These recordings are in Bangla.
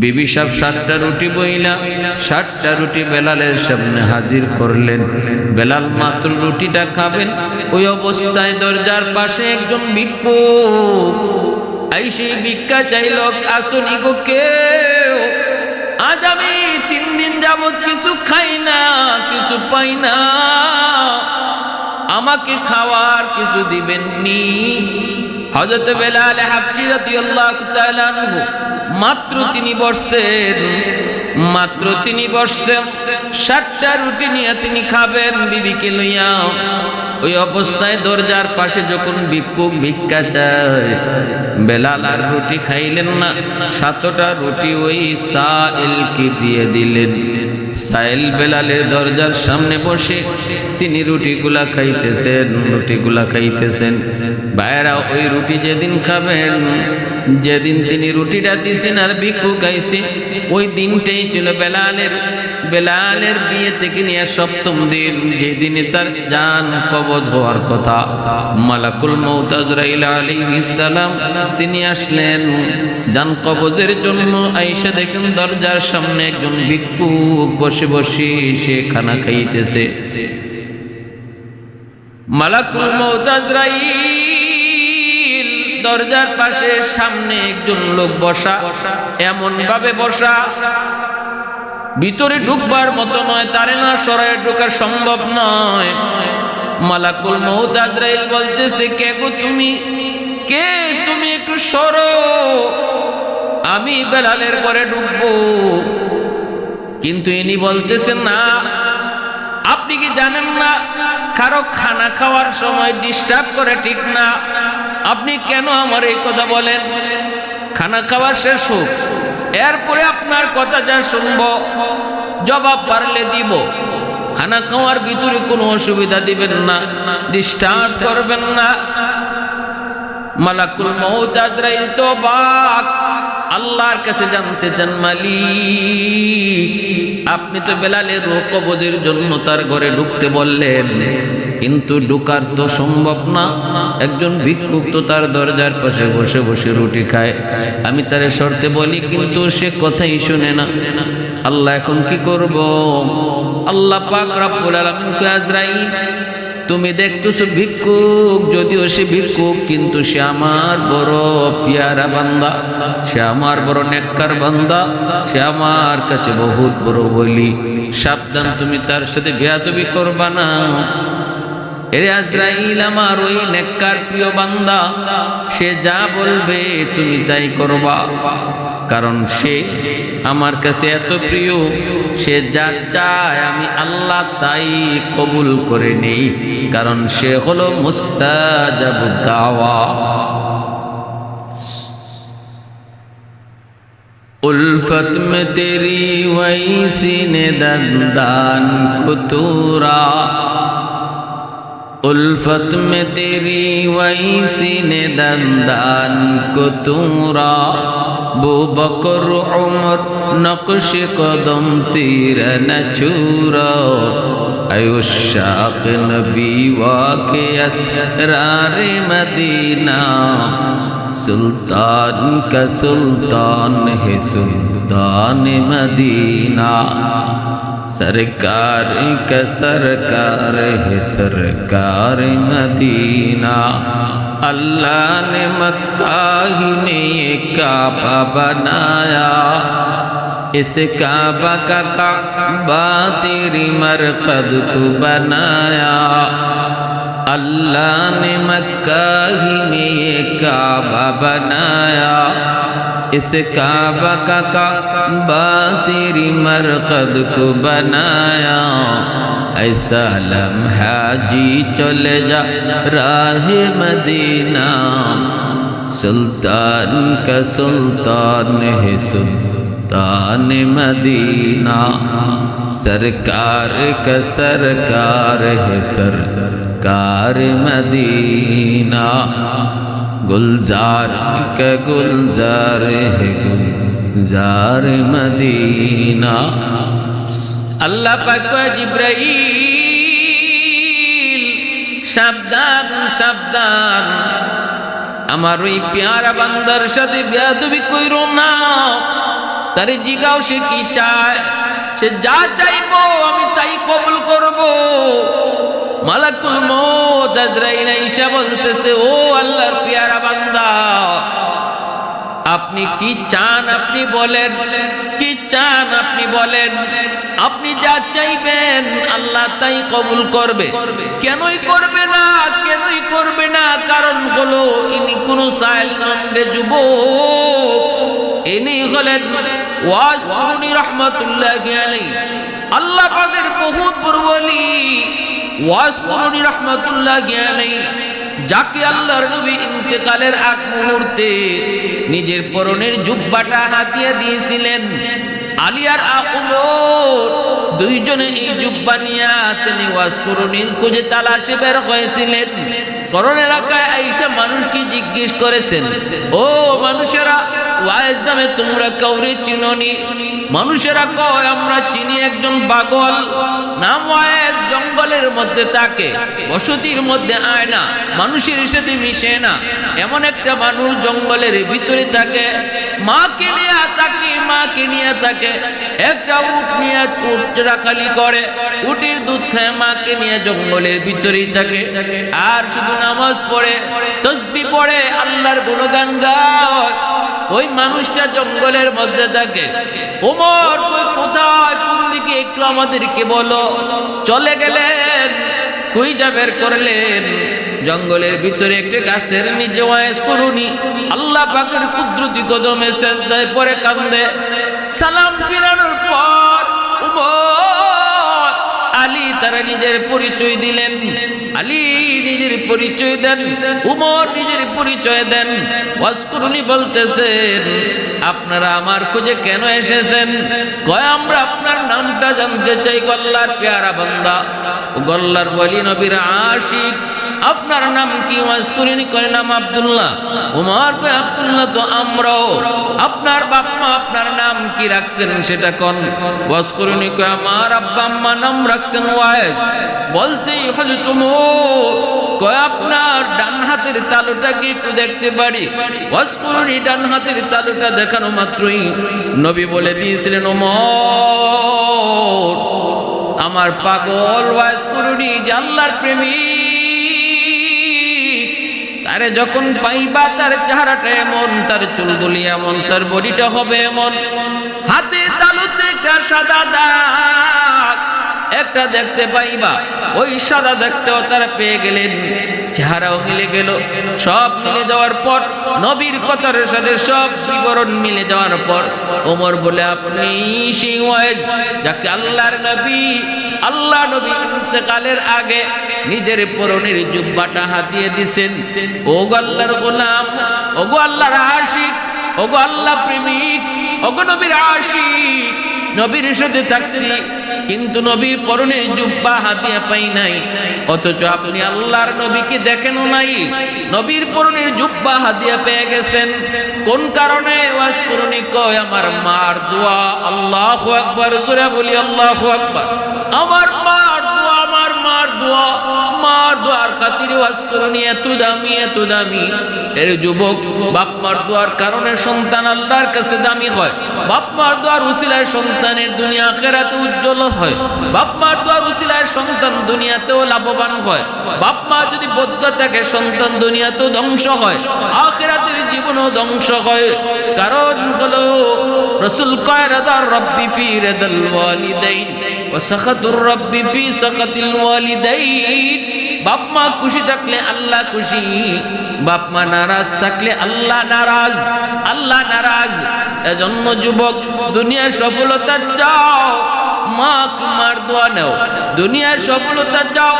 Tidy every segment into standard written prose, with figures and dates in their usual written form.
বিবি সাহেব 60টা রুটি বইলা 60টা রুটি বেলালের সামনে হাজির করলেন। বেলাল মাত্র রুটিটা খাবেন, ওই অবস্থায় দরজার পাশে একজন ভিক্ষুক আইসে ভিক্ষা চাইল, আসুনি গো কেউ, আজ আমি 3 দিন যাবত কিছু খাই না, কিছু পাই না, আমাকে খাওয়ার কিছু দিবেননি? হযরত বেলাল হাবশী রাদিয়াল্লাহু তাআলা আনহু মাত্র তিনি বসছেন, 60টা রুটি নিয়ে তিনি খাবেন বিবিকে লইয়া। ওই অবস্থায় দরজার পাশে যখন ভিক্ষুক ভিক্ষা চায়, বেলাল আর রুটি খাইলেন না, 7টা রুটি ওই সাইলকে দিয়ে দিলেন। সাইল বেলালের দরজার সামনে বসে তিনি রুটিগুলা খাইতেছেন। ভাইরা, ওই রুটি যেদিন খাবেন, যেদিন তিনি রুটিটা দিছেন আর ভিক্ষুক খাইছে, ওই দিনটাই ছিল বেলালের বিয়ে থেকে নিয়ে 7ম দিন, যেদিনে তার জান কবজ হওয়ার কথা। মালাকুল মউত আজরাইল আলাইহিস সালাম তিনি আসলেন জান কবজের জন্য। আয়েশা দেখেন দরজার সামনে একজন ভিক্ষুক বসে বসে সে খানা খাইতেছে। মালাকুল মউত আজরাইল দরজার পাশে সামনে একজন লোক বসা, এমন ভাবে বসা ভিতরে ঢুকবার মতো নয়, তারে না সরায় ঢোকা সম্ভব নয়। মালাকুল মউত আজরাইল বলতেছে, কে গো তুমি, কে তুমি, একটু সরো, আমি বেলালের ঘরে ঢুকবো। কিন্তু ইনি বলতেছেন, না, আপনি কি জানেন না কারো খানা খাওয়ার সময় ডিস্টার্ব করে ঠিক না, আপনি কেন আমার এই কথা বলেন? খানা খাওয়া শেষ হোক, এরপরে আপনার কথা যা শুনবো জবাব পারলে দিব, খানা খাওয়ার ভিতরে কোনো অসুবিধা দিবেন না, ডিস্টার্ব করবেন না। মালাকুল মউত আজরাইল তো বাক আল্লাহর কাছে জানতে চান, মালিক আপনি তো বেলালের রূহ কবজের জন্য তার ঘরে ঢুকতে বললেন, কিন্তু ঢুকার তো সম্ভব না, একজন ভিক্ষুক তো তার দরজার পাশে বসে বসে রুটি খায়, আমি তারে শর্তে বলি কিন্তু সে কথাই শুনে না। আল্লাহ এখন কি করব? আল্লাহ পাক রব্বুল আলামিন কয়, আজরাইল তুমি দেখতেছো ভিক্ষুক, যদিও সে ভিক্ষুক কিন্তু সে আমার বড় পিয়ারা বান্দা, সে আমার বড় নেককার বান্দা, সে আমার কাছে বহুত বড় বলি, সাবধান তুমি তার সাথে বেয়াদবি করবা না। এরে আজরাইল, আমার ওই নেককার প্রিয় বান্দা, সে যা বলবে তুমি তাই করবা, কারণ সে আমার কাছে এত প্রিয়, সে যা চায় আমি আল্লাহ তাই কবুল করে নেই, কারণ সে হলো মুস্তাজাবুদ দাওয়া। उल्फत में तेरी वही सीने दंदान कुतूरा, उल्फत में तेरी वही सीने दंदान कुतूरा, बू बकर उमर नक्श कदम तीर न छूरा, अयुशाक नबी वाके असरार मदीना, सुल्तान का सुल्तान है सुल्तान मदीना, सरकार का सरकार है सरकार मदीना। अल्लाह ने मक्का ही में ये काबा बनाया, इस काबा का काबा तेरी मरकद को बनाया, अल्लाह ने मक्का ही में ये काबा बनाया, इस काबा का काबा तेरी मरकद को बनाया, ऐसा लम्हा जी चले जा राह मदीना, सुल्तान का सुल्तान है सुल्तान मदीना, सरकार का सरकार है सरकार मदीना, गुलजार का गुलजार है गुलजार मदीना। अल्लाह पाक जिब्राइल साबधान साबधान, আমার ওই পেয়ারা বান্দার সাথে বেয়াদবি কইরো না, তারে জিগাও সে কি চায়, সে যা চাইবো আমি তাই কবুল করব। মালাকুল মউত আজরাইল আইসা বলতেছে, ও আল্লাহর পেয়ারা বান্দা, আপনি কি চান আপনি বলেন, কি চান আপনি বলেন। আপনি যা চাইবেন আল্লাহ তাই কবুল করবে। কেনই করবে না, কেনই করবে না? কারণ হলো ইনি কোন সাইল নামে যুবক, ইনি হলেন ওয়াজ করুনি রহমাতুল্লাহি আলাইহি, আল্লাহ পাকের বহুত বড় ওলি ওয়াজ করুনি রহমাতুল্লাহি আলাইহি, যাকে আল্লাহর নবী ইন্তেকালের আগ মুহূর্তে নিজের পরনের জুব্বাটা হাতিয়ে দিয়েছিলেন। আলী আর উমর দুইজনে এই জুব্বা নিয়ে তিনি ওয়াজ করুনির খোঁজে তালাশে বের হয়েছিলেন। করণ এলাকায় আইসা মানুষকে জিজ্ঞেস করেছেন, ও মানুষেরা, ওয়াইজ নামে তোমরা কাউরে চিনোনি? মানুষেরা কয় আমরা চিনি একজন পাগল, নাম ওয়াইজ, জঙ্গলের মধ্যে থাকে, বসতির মধ্যে আয় না, মানুষের সাথে মিশে না, এমন একটা মানুষ জঙ্গলের ভিতরে থাকে, মাকে নিয়ে থাকে, মাকে নিয়ে থাকে, একটা উট নিয়ে উট রাখালি করে, উটের দুধ খায়, মাকে নিয়ে জঙ্গলের ভিতরেই থাকে, আর শুধু নামাজ পড়ে, তাসবিহ পড়ে, আল্লাহর গুণগান গায়। ওই মানুষটা জঙ্গলের মধ্যে থাকে। ওমর কই কোথায়, কোন দিকে, একটু আমাদেরকে বলো। চলে গেলেন, খুঁজা বের করলেন, জঙ্গলের ভিতরে একটা গাছের নিচে ওয়াইজ করুনি আল্লাহ পাকের কুদরতি কদমে সেজদায় পড়ে কান্দে। সালাম ফিরানোর পর উমর আলী তারা নিজের পরিচয় দিলেন, আলী নিজের পরিচয় দেন, উমর নিজের পরিচয় দেন। ওয়াজ করুনি বলতেছেন, আপনারা আমার খোঁজে কেন এসেছেন? কয় আমরা আপনার নামটা জানতে চাই, গল্লার পেয়ারা বান্দা, গল্লার ওয়ালি নবীর আশিক, আপনার নাম কি? ওয়াজ করিনি কয় নাম আব্দুল্লাহ। উমর কয় আব্দুল্লাহ তো আমরাও, আপনার বাপ মা আপনার নাম কি রাখছেন সেটা কোন? ওয়াজ করিনি কয় আমার আব্বা আম্মা নাম রাখছেন ওয়াইজ। বলতেই হযরত উমর কয় আপনার ডান হাতের তালুটা কি একটু দেখতে পারি? ওয়াজ করিনি ডান হাতের তালুটা দেখানো মাত্রই নবী বলে দিয়েছিলেন, ওমর আমার পাগল ওয়াজ করিনি যে আল্লাহর প্রেমিক, তারে যখন পাইবা তার চেহারাটা এমন, তার চুলগুলি এমন, তার বডিটা হবে এমন, হাতে তালুতে একটা সাদা দাগ একটা দেখতে পাইবা। ওই সাদা দাগটাও তারা পেয়ে গেলেন, চেহারাও মিলে গেল। সব মিলে যাওয়ার পর, নবীর কথার সাথে সব বিবরণ মিলে যাওয়ার পর ওমর বলে, আপনি সেই ওয়াইজ যাকে আল্লাহর নবী, আল্লাহ নবী ইন্তেকালের আগে নিজের পরনের জুব্বাটা হাতিয়ে দিছেন। ও গো আল্লাহর গোলাম, ও গো আল্লাহর আশিক, ও গো আল্লাহ প্রেমিক, ও গো নবীর আশিক, নবীর সাথে থাকছি কিন্তু নবীর পরনের জুব্বা হাতিয়া পাই নাই, অথচ আপনি আল্লাহর নবীকে দেখেন নাই, নবীর পরনের জুব্বা হাতিয়া পেয়ে গেছেন। কোন কারণে? ওয়াজ করুনি কয় আমার মার দোয়া। আল্লাহু আকবার, জোরে বলি আল্লাহু আকবার। আমার মার দোয়া, আমার মার দোয়া, মার দোয়ার খাতিরে ওয়াজ করুনি এত দামি, এত দামি। এর যুবক, বাপ মার দোয়ার কারণে সন্তান আল্লাহর কাছে দামি হয়। বাপ মার দোয়ার উসিলায় সন্তানের দুনিয়া আখিরাতে উজ্জ্বল হয়। বাপ মার দোয়ার উসিলায় সন্তান দুনিয়াতেও লাভবান হয়। বাপ মা যদি বদ্ধ থাকে সন্তান দুনিয়াতেও ধ্বংস হয়, আখিরাতের জীবনও ধ্বংস হয়। কারণ হলো রাসূল কয়, রাদার রব্বি ফি রাদাল ওয়ালিদাইন ওয়া সাখাতুর রব্বি ফি সাখাতিল ওয়ালিদাইন। বাপ মা খুশি থাকলে আল্লাহ খুশি, বাপ মা নারাজ থাকলে আল্লাহ নারাজ, আল্লাহ নারাজ। এজন্য যুবক, দুনিয়ার সফলতা চাও, মা মার দোয়া নেও। দুনিয়ার সফলতা চাও,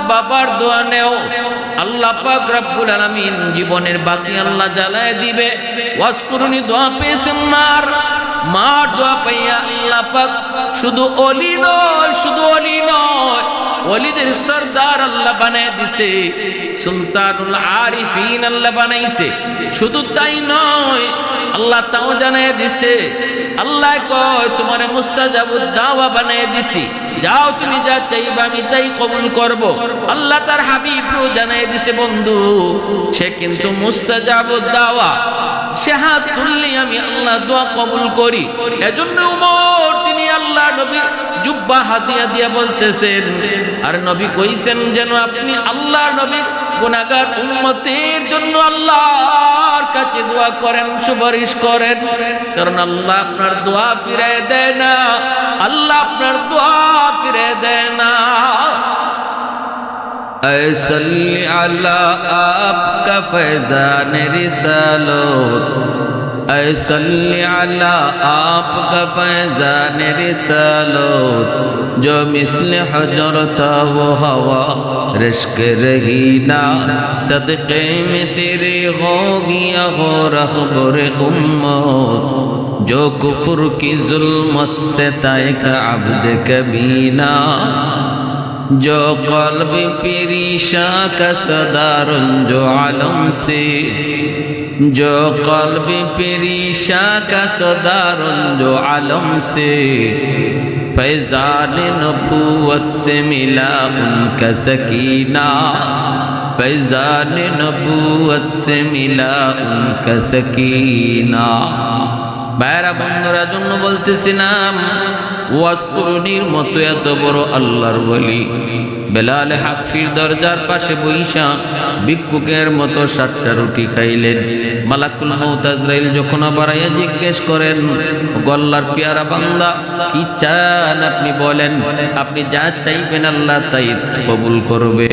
বাবার দোয়া নেও। আল্লাহ পাক রব্বুল আলামিন জীবনের বাকি আল্লাহ জ্বালায় দিবে। ওয়াজ করুনি দোয়া পেয়েছেন মার, মার দোয়া পাইয়া আল্লাহ পাক শুধু ওলি নয়, শুধু ওলি নয়, ওলিদের সরদার আল্লাহ বানায় দিছে। সুলতানুল আরিফিন আল্লাহ বানাইছে। শুধু তাই নয়, আল্লাহ তাও জানায় দিছে, আল্লাহ কয় তোমারে মুস্তাজাবুদ দাওয়া বানায় দিছি, যাও তুমি যা চাইবা আমি তাই কবুল করব। আল্লাহ তার হাবিবও জানায় দিছে বন্ধু সে কিন্তু মুস্তাজাবুদ দাওয়া, সে হাত তুললে আমি আল্লাহ দোয়া কবুল করি। এজন্য উমর তিনি আল্লাহ নবীর জুব্বা হাতিয়া দিয়া বলতেছেন, আর নবী কইছেন যেন আপনি আল্লাহ নবীর গুনাহগার উম্মতের জন্য আল্লাহর কাছে দোয়া করেন, সুপারিশ করেন, কারণ আল্লাহ আপনার দোয়া ফিরায় দেয় না, আল্লাহ আপনার দোয়া ফিরায় দেয় না। সাল্লি আলা আপকা ফয়জান রিসালত, সাল্লি আলা আপকা ফয়জান রিসালত, जो मिसल हजर था वो हवा रिश्क रही ना, सदक़े में तेरे हो गया हो रखबर उम्मत, जो कुफ्र की जुल्मत से तायक अब्द कबीना, जो क़ल्ब परीशा का सदारन जो आलम से, जो क़ल्ब परीशा का सदारन जो आलम से, फैज़ान नबूवत से मिला उनका सकीना, फैज़ान नबूवत से मिला उनका सकीना। বাইরা বন্ধুরা জন্য বলতেছিলাম, ওয়াসকুরনির মতো এত বড় আল্লাহর ওলি বেলাল হাফসির দরজার পাশে বইসা ভিক্ষুকের মতো 7টা রুটি খাইলেন। মালাকুল মউত আজরাইল যখন বাড়াইয়া জিজ্ঞেস করেন, আল্লাহর পেয়ারা বান্দা কি চান আপনি বলেন, আপনি যা চাইবেন আল্লাহ তাই কবুল করবে।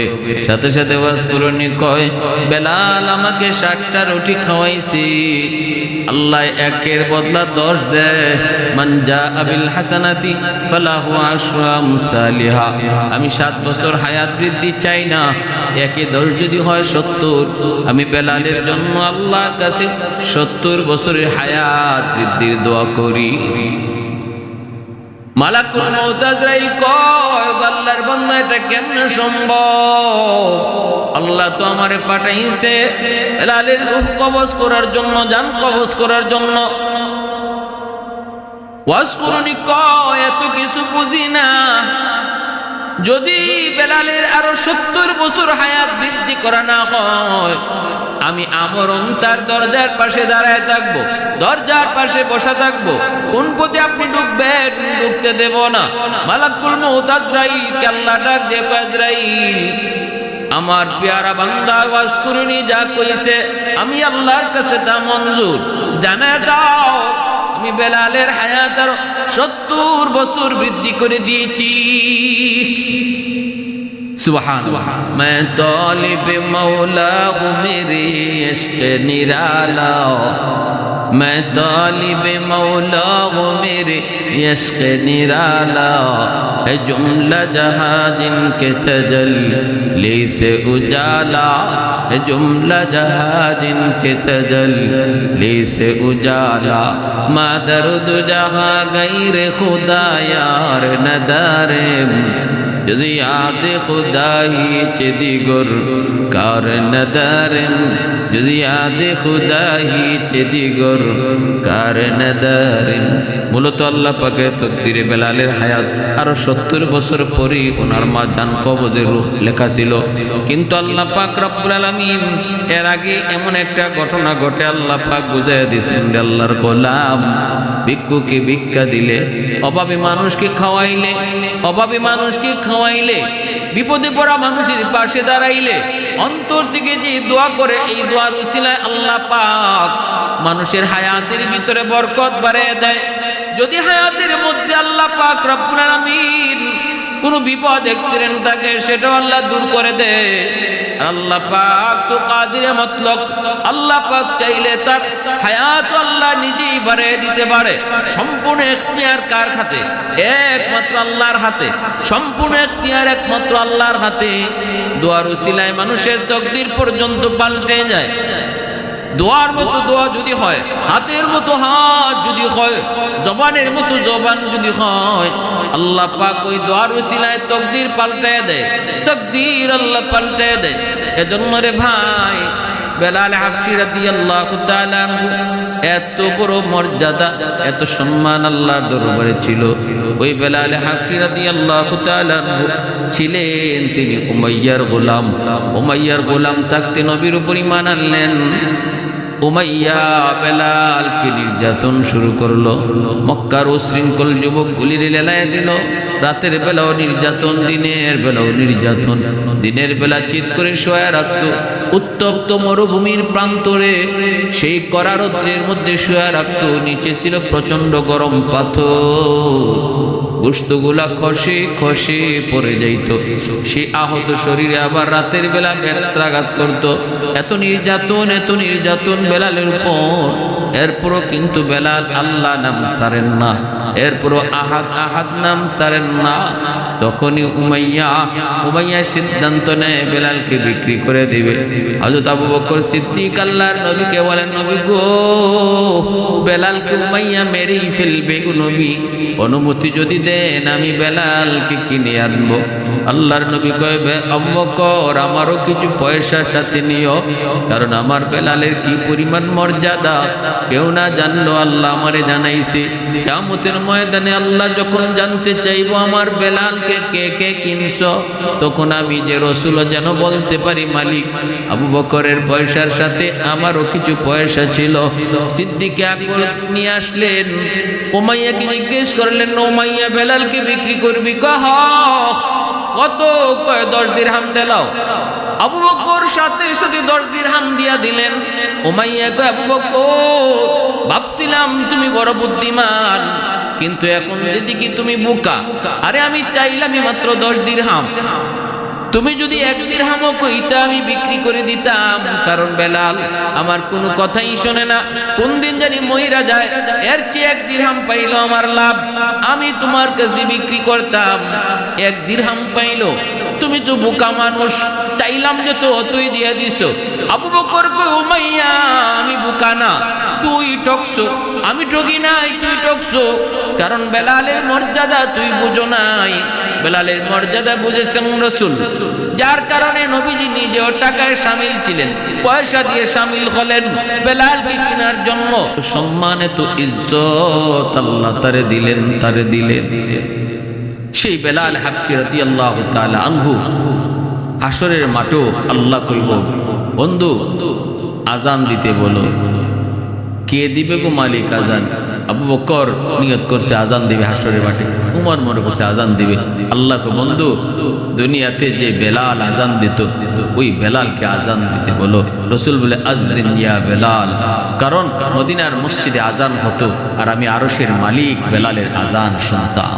সাথে সাথে ওয়াসকুরনি কয়, বেলাল আমাকে 7টা রুটি খাওয়াইছি, আল্লাহ একের বদলা 10 দেয়। মান জাআ বিল হাসানাতি ফালাহু আশরু আমসালিহা। আমি 7 বছর হায়াত বৃদ্ধি চাই না, একে 10 যদি হয় 70, আমি বেলালের জন্য আল্লাহর কাছে 70 বছরের হায়াত বৃদ্ধির দোয়া করি। মালাকুল মউত আজরাইল কয়, আল্লাহর বান্দা এটা কেমনে সম্ভব? আল্লাহ তো আমারে পাঠাইছে বেলালের রূহ কবজ করার জন্য, জান কবজ করার জন্য। ওয়াসকুরনি কয়, এত কিছু বুঝি না, যদি বেলালের আরো 70 বছর হায়াত বৃদ্ধি করা না হয়, আমি আমরণ তার দরজার পাশে দাঁড়ায় থাকবো, দরজার পাশে বসা থাকবো, কোন পথে আপনি ঢুকবেন ঢুকতে দেব না। মালাকুল মউত আজরাইল কে আল্লাহ ডাক দিয়ে, আজরাইল আমার পেয়ারা বান্দা ওয়াসকুরনি যা কইছে আমি আল্লাহর কাছে তা মঞ্জুর, জানায় দাও আমি বেলালের হায়াত আর 70 বছর বৃদ্ধি করে দিয়েছি। সুবহানাল্লাহ। मैं तालिब मौला हूँ मेरे इश्क निराला, मैं तालिब मौला हूँ मेरे इश्क निराला, है जुमला जहाँ जिनके तजल्ली से उजाला, है जुमला जहाँ जिनके तजल्ली से उजाला, माँ दर्द जहाँ गैर खुदा यार नदारे, যদি याद खुदा ही दिगर कार नदारें, যদি याद खुदा ही दिगर कार नदारें। মূলত আল্লাহ পাকের তকদিরে বেলালের হায়াত আরো 70 বছর পরে ওনার মা জান কবজের রূহ লেখা ছিল, কিন্তু আল্লাহ পাক রব্বুল আলামিন এর আগে এমন একটা ঘটনা ঘটে আল্লাহ পাক বুঝাইয়া দিয়েছেন, আল্লাহর গোলাম ভিক্ষুকে ভিক্ষা দিলে, অভাবী মানুষকে খাওয়াইলে, অভাবী মানুষকে খাওয়াইলে, বিপদে পড়া মানুষের পাশে দাঁড়াইলে, অন্তর থেকে যে দোয়া করে, এই দোয়ার উসিলায় আল্লাহ পাক মানুষের হায়াতের ভিতরে বরকত বাড়িয়ে দেয়। যদি হায়াতের মধ্যে আল্লাহ পাক রব্বুল আলামিন কোনো বিপদ অ্যাক্সিডেন্ট থাকে সেটাও আল্লাহ দূর করে দেয়। আল্লাহ পাক তো কাদিরে মতলক, আল্লাহ পাক চাইলে তার হায়াত আল্লাহ নিজেই বাড়িয়ে দিতে পারে। সম্পূর্ণ ইখতিয়ার কার হাতে? একমাত্র আল্লাহর হাতে। সম্পূর্ণ ইখতিয়ার একমাত্র আল্লাহর হাতে। দোয়ার উসিলায় মানুষের তাকদীর পর্যন্ত পাল্টে যায়। দোয়ার মতো দোয়া যদি হয়, হাতের মতো হাত যদি হয়, জবানের মতো জবান যদি হয়, আল্লাহ পাক ওই দোয়ার উসিলায় তাকদীর পাল্টায় দেয়, তাকদীর আল্লাহ পাল্টায় দেয়। এজন্য রে ভাই, বেলাল হাবশী রাদিয়াল্লাহু তাআলা আনহু এত বড় মর্যাদা, এত সম্মান আল্লাহর দরবারে ছিল। ওই বেলাল হাবশী রাদিয়াল্লাহু তাআলা আনহু ছিলেন তিনি উমাইয়ার গোলাম। উমাইয়ার গোলাম থাকতে নবীর উপর ঈমান আনলেন। উমাইয়া বেলালকে নির্যাতন শুরু করলো। মক্কার উশৃঙ্খল যুবকগুলির লেলায় দিল। রাতের বেলাও নির্যাতন, দিনের বেলাও নির্যাতন। দিনের বেলা চিৎ করে শোয়া রাখতো। উত্তপ্ত মরুভূমির প্রান্তরে সেই কড়া রৌদ্রের মধ্যে শোয়া রাখতো। নিচে ছিল প্রচন্ড গরম পাথর, গোশতগুলা খসে খসে পড়ে যাইত। সে আহত শরীরে আবার রাতের বেলা ব্যথাঘাত করত। এত নির্যাতন, এত নির্যাতন বেলালের উপর। এরপরও কিন্তু বেলাল আল্লাহ নাম ছাড়েন না, এরপরও আহাদ আহাদ নাম ছাড়েন না। তখনই উমাইয়া সিদ্ধান্ত নেয় বেলালকে বিক্রি করে দিবে। হযরত আবু বকর সিদ্দিক আল্লাহর নবীকে বলেন, নবী গো, বেলালকে উমাইয়া মেরেই ফেলবে গো নবী, অনুমতি যদি দেন আমি বেলালকে কিনে আনবো। আল্লাহর নবী কয়, আবু বকর, আমারও কিছু পয়সা সাথে নিও, কারণ আমার বেলালের কি পরিমাণ মর্যাদা কেউ না জানলো, আল্লাহ আমারে জানাইছে। কিয়ামতের ময়দানে আল্লাহ যখন জানতে চাইবো আমার বেলালকে কে কে কিনছো, তখন আমি যে রাসূল যেন বলতে পারি, মালিক আবু বকরের পয়সার সাথে আমারও কিছু পয়সা ছিল। সিদ্দিক আকবর নিয়ে আসলেন। উমাইয়াকে জিজ্ঞেস করলেন, উমাইয়া বেলালকে বিক্রি করবি? কহ কত? কয় 10 দিরহাম দিলাও। আবু বকর সাথে সাথে 10 দিরহাম দিয়া দিলেন। উমাইয়া কয়, আবু বকর, ভাবছিলাম তুমি বড় বুদ্ধিমান, কিন্তু এখন দেখি তুমি বোকা। আরে আমি চাইলামই মাত্র 10 দিরহাম, তুমি যদি 1 দিরহামও কইতা আমি বিক্রি করে দিতাম, কারণ বেলাল আমার কোনো কথাই শোনে না, কোন দিন জানি মইরা যায়। এর চেয়ে 1 দিরহাম পাইলো আমার লাভ, আমি তোমার কাছে বিক্রি করতাম। 1 দিরহাম পাইলো, তুমি তো বোকা মানুষ, চাইলাম যে তো অতই দিয়ে দিছো। আবু বকর কই, উমাইয়া আমি বোকা না, তুই ঠকছো, আমি ঠকি নাই, তুই ঠকছো। কারণ বেলালের মর্যাদা তুই বুঝো নাই, বেলালের মর্যাদা বুঝেছেন রাসূল, যার কারণে নবীজি নিজেও টাকায় শামিল ছিলেন, পয়সা দিয়ে শামিল হলেন বেলালকে কেনার জন্য। সম্মানে তো ইজ্জত আল্লাহ তারে দিলেন। সেই বেলাল হাবশী রাদিয়াল্লাহু তাআলা আনহু হাসরের মাঠেও আল্লাহ কইব, বন্ধু আজান দিতে বলো। কে দিবে গো মালিক আজান? আবু বকর নিয়ত করছে আজান দিবে হাসরের মাঠে, উমর মনে করছে আজান দিবে। আল্লাহ কো, বন্ধু দুনিয়াতে যে বেলাল আজান দিত ওই বেলালকে আজান দিতে বলো। রাসূল বলে, আযিন ইয়া বেলাল, কারণ মদিনার মসজিদে আজান হতো আর আমি আরশের মালিক বেলালের আজান শুনতাম।